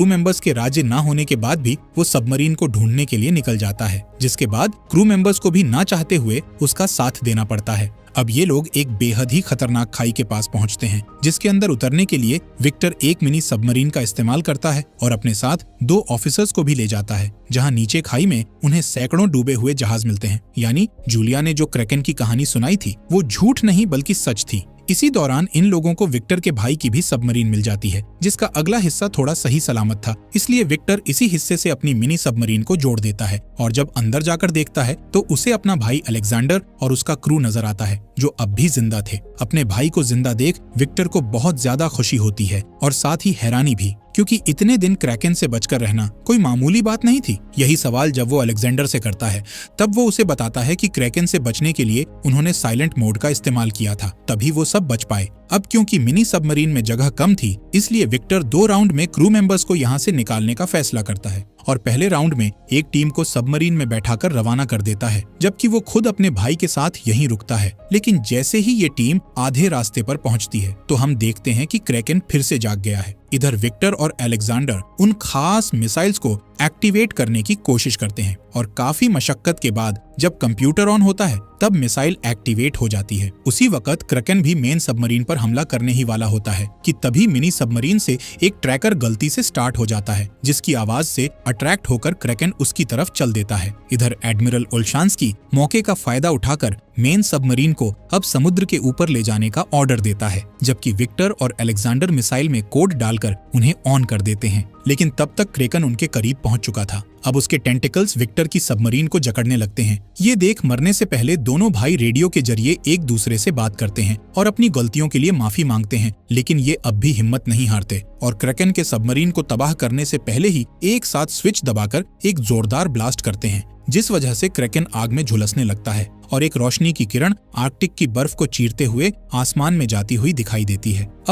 Crew members के राजी ना होने के बाद भी वो सबमरीन को ढूंढने के लिए निकल जाता है, जिसके बाद क्रू मेंबर्स को भी ना चाहते हुए उसका साथ देना पड़ता है। अब ये लोग एक बेहद ही खतरनाक खाई के पास पहुंचते हैं, जिसके अंदर उतरने के लिए विक्टर एक मिनी सबमरीन का इस्तेमाल करता है और अपने साथ 2 ऑफिसर्स को भी ले जाता है, जहां नीचे खाई में उन्हें सैकड़ों डूबे हुए जहाज मिलते हैं। यानी जूलिया ने जो क्रैकन की कहानी सुनाई थी वो झूठ नहीं बल्कि सच थी। इसी दौरान इन लोगों को विक्टर के भाई की भी सबमरीन मिल जाती है, जिसका अगला हिस्सा थोड़ा सही सलामत था, इसलिए विक्टर इसी हिस्से से अपनी मिनी सबमरीन को जोड़ देता है और जब अंदर जाकर देखता है तो उसे अपना भाई अलेक्जेंडर और उसका क्रू नजर आता है, जो अब भी जिंदा थे। अपने भाई को जिंदा देख विक्टर को बहुत ज्यादा खुशी होती है और साथ ही हैरानी भी, क्योंकि इतने दिन क्रैकन से बचकर रहना कोई मामूली बात नहीं थी। यही सवाल जब वो अलेक्जेंडर से करता है, तब वो उसे बताता है कि क्रैकन से बचने के लिए उन्होंने साइलेंट मोड का इस्तेमाल किया था, तभी वो सब बच पाए। अब क्योंकि मिनी सबमरीन में जगह कम थी, इसलिए विक्टर 2 राउंड में क्रू मेंबर्स को यहाँ से निकालने का फैसला करता है और पहले राउंड में एक टीम को सबमरीन में बैठाकर रवाना कर देता है, जबकि वो खुद अपने भाई के साथ यहीं रुकता है। लेकिन जैसे ही ये टीम आधे रास्ते पर पहुंचती है तो हम देखते हैं कि क्रैकन फिर से जाग गया है। इधर विक्टर और अलेक्जेंडर उन खास मिसाइल्स को एक्टिवेट करने की कोशिश करते हैं और काफी मशक्कत के बाद जब कंप्यूटर ऑन होता है तब मिसाइल एक्टिवेट हो जाती है। उसी वक्त क्रैकन भी मेन सबमरीन पर हमला करने ही वाला होता है कि तभी मिनी सबमरीन से एक ट्रैकर गलती से स्टार्ट हो जाता है, जिसकी आवाज से अट्रैक्ट होकर क्रैकन उसकी तरफ चल देता है। इधर एडमिरल ओल्शांस्की मौके का फायदा उठाकर मेन सबमरीन को अब समुद्र के ऊपर ले जाने का ऑर्डर देता है, जबकि विक्टर और अलेक्जेंडर मिसाइल में कोड डालकर उन्हें ऑन कर देते हैं। लेकिन तब तक क्रैकन उनके करीब पहुंच चुका था। अब उसके टेंटिकल्स विक्टर की सबमरीन को जकड़ने लगते हैं। ये देख मरने से पहले दोनों भाई रेडियो के जरिए एक दूसरे से बात करते हैं और अपनी गलतियों के लिए माफी मांगते हैं, लेकिन ये अब भी हिम्मत नहीं हारते और क्रैकन के सबमरीन को तबाह करने से पहले ही एक साथ स्विच दबाकर एक जोरदार ब्लास्ट करते हैं, जिस वजह से क्रैकन आग में झुलसने लगता है और एक रोशनी की किरण आर्कटिक की बर्फ को चीरते हुए आसमान में जाती हुई दिखाई देती है। अब